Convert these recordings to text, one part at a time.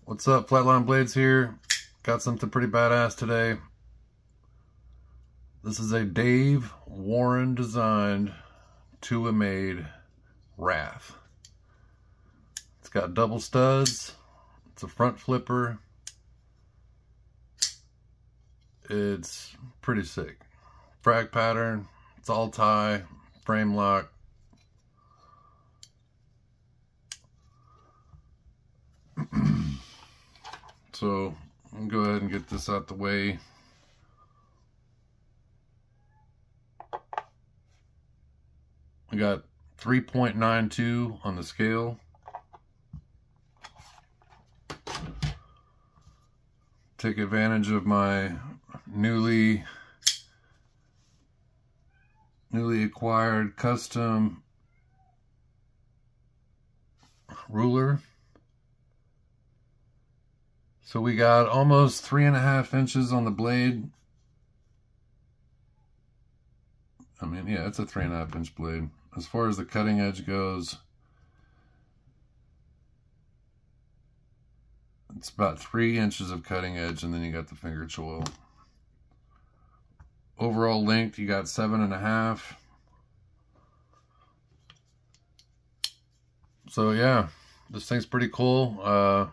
What's up, Flatline Blades here. Got something pretty badass today. This is a Dave Warren designed, Tuya made Wrath. It's got double studs. It's a front flipper. It's pretty sick. Frag pattern. It's all tie, frame lock. So I'll go ahead and get this out the way. I got 3.92 on the scale. Take advantage of my newly acquired custom ruler. So we got almost 3.5 inches on the blade. I mean, yeah, it's a 3.5 inch blade. As far as the cutting edge goes, it's about 3 inches of cutting edge, and then you got the finger choil. Overall length, you got 7.5. So yeah, this thing's pretty cool.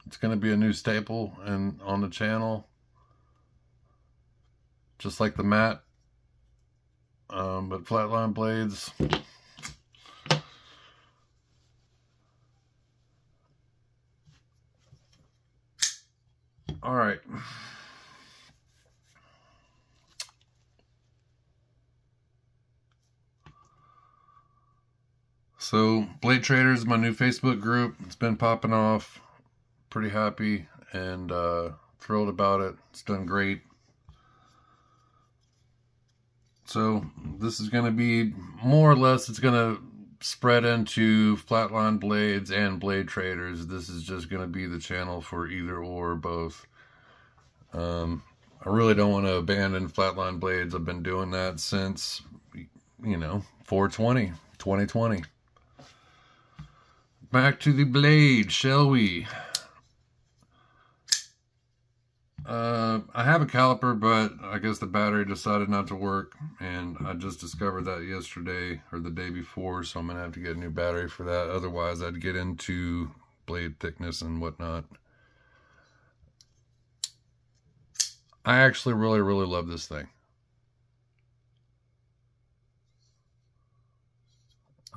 It's going to be a new staple on the channel, just like the mat. But Flatline Blades, all right. So Blade Traders is my new Facebook group. It's been popping off. Pretty happy and thrilled about it. It's done great. So this is going to be more or less, it's going to spread into Flatline Blades and Blade Traders. This is just going to be the channel for either or both. I really don't want to abandon Flatline Blades. I've been doing that since, 4/20, 2020. Back to the blade, shall we? I have a caliper, but I guess the battery decided not to work, and I just discovered that yesterday or the day before, so I'm gonna have to get a new battery for that. Otherwise, I'd get into blade thickness and whatnot. I actually really love this thing.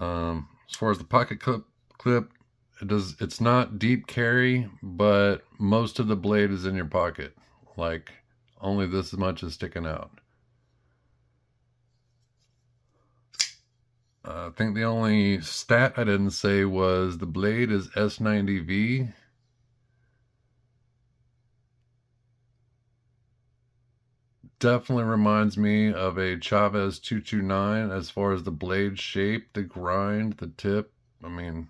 As far as the pocket clip, it's not deep carry, but most of the blade is in your pocket. Like, only this much is sticking out. I think the only stat I didn't say was the blade is S90V. Definitely reminds me of a Chavez 229 as far as the blade shape, the grind, the tip. I mean,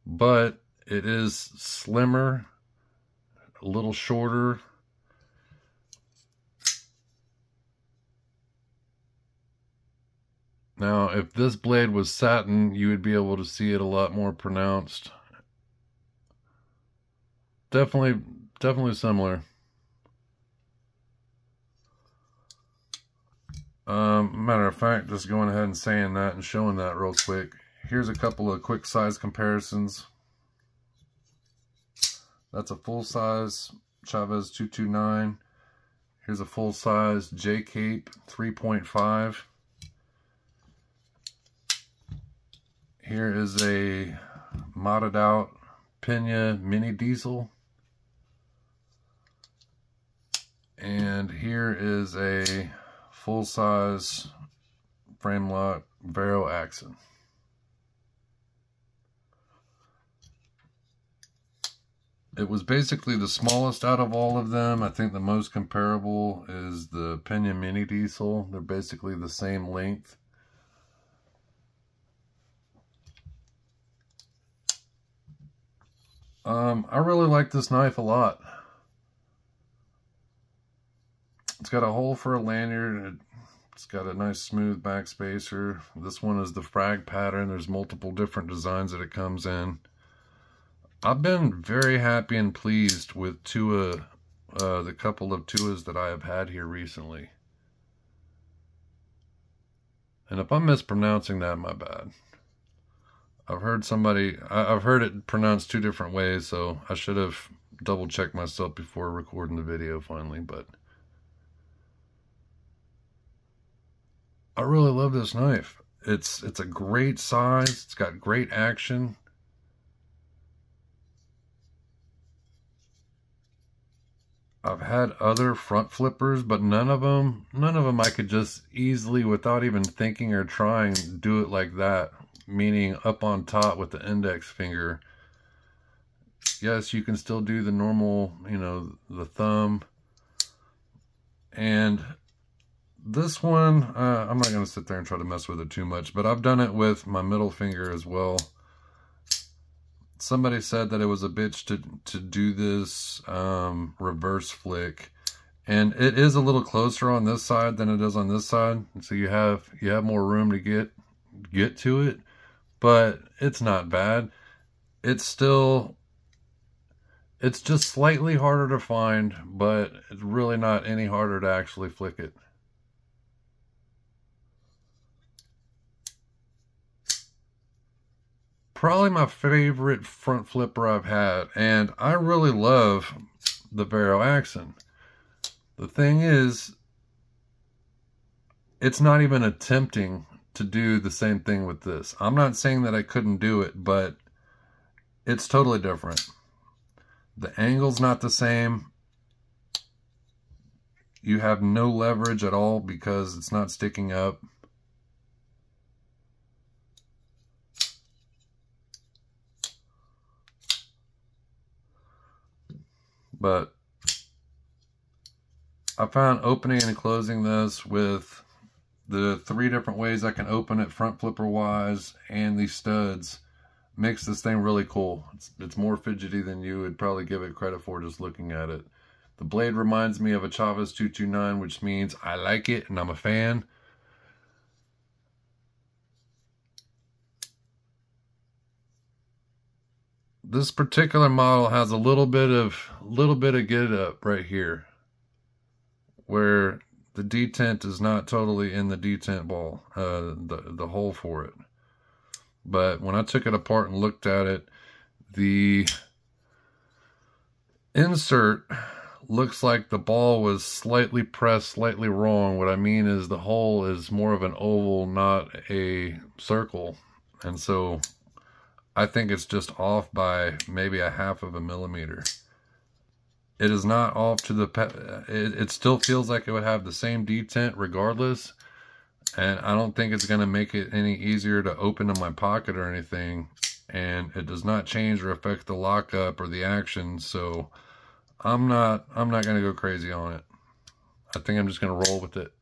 but it is slimmer, a little shorter. Now, if this blade was satin, you would be able to see it a lot more pronounced. Definitely similar. Matter of fact, just going ahead and saying that and showing that real quick. Here's a couple of quick size comparisons. That's a full size Chavez 229. Here's a full size J-Cape 3.5. Here is a modded out Pena mini diesel. And here is a full size frame lock Vero Accent. It was basically the smallest out of all of them. I think the most comparable is the Pena mini diesel. They're basically the same length. I really like this knife a lot. It's got a hole for a lanyard. It's got a nice smooth back spacer. This one is the frag pattern. There's multiple different designs that it comes in. I've been very happy and pleased with Tuya, the couple of Tuyas that I have had here recently. And if I'm mispronouncing that, my bad. I've heard it pronounced two different ways, so I should have double checked myself before recording the video finally, but I really love this knife. It's a great size, it's got great action. I've had other front flippers, but none of them I could just easily, without even thinking or trying, do it like that. Meaning up on top with the index finger. Yes, you can still do the normal, you know, the thumb. And this one, I'm not going to sit there and try to mess with it too much, but I've done it with my middle finger as well. Somebody said that it was a bitch to do this reverse flick, and it is a little closer on this side than it is on this side, so you have more room to get to it, but it's not bad. It's just slightly harder to find, but it's really not any harder to actually flick it. Probably my favorite front flipper I've had, and I really love the Vero Accent. The thing is, it's not even attempting to do the same thing with this. I'm not saying that I couldn't do it, but it's totally different. The angle's not the same. You have no leverage at all because it's not sticking up. But I found opening and closing this with the 3 different ways I can open it front flipper wise and these studs makes this thing really cool. It's more fidgety than you would probably give it credit for just looking at it. The blade reminds me of a Chavez 229, which means I like it and I'm a fan. This particular model has a little bit of get up right here, where the detent is not totally in the detent ball, the hole for it. But when I took it apart and looked at it, the insert looks like the ball was slightly pressed, slightly wrong. What I mean is the hole is more of an oval, not a circle. And so I think it's just off by maybe a half of a millimeter. It is not off to the... It still feels like it would have the same detent regardless. And I don't think it's going to make it any easier to open in my pocket or anything. And it does not change or affect the lockup or the action. So I'm not going to go crazy on it. I think I'm just going to roll with it.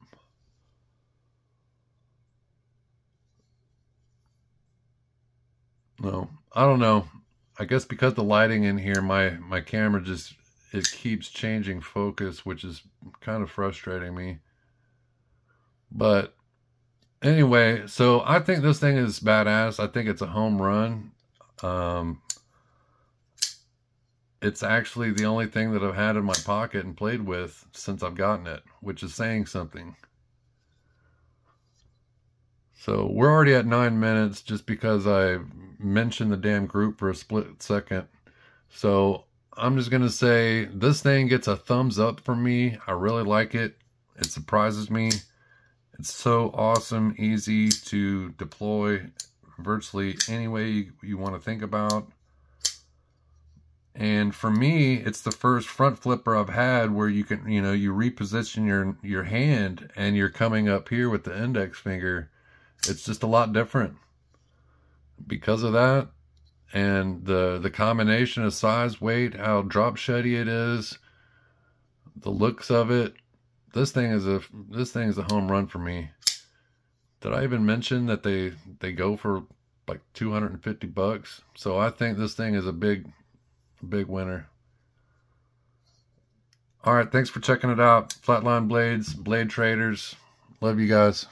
No, I don't know. I guess because the lighting in here, my camera just, it keeps changing focus, which is kind of frustrating me. But anyway, so I think this thing is badass. I think it's a home run. It's actually the only thing that I've had in my pocket and played with since I've gotten it, which is saying something. So we're already at 9 minutes just because I mentioned the damn group for a split second. So I'm just going to say this thing gets a thumbs up from me. I really like it. It surprises me. It's so awesome, easy to deploy virtually any way you want to think about. And for me, it's the first front flipper I've had where you can, you know, you reposition your hand and you're coming up here with the index finger. It's just a lot different because of that. And the combination of size, weight, how drop sheddy it is, the looks of it. This thing is a home run for me. Did I even mention that they go for like $250? So I think this thing is a big winner. All right, thanks for checking it out. Flatline Blades, Blade Traders. Love you guys.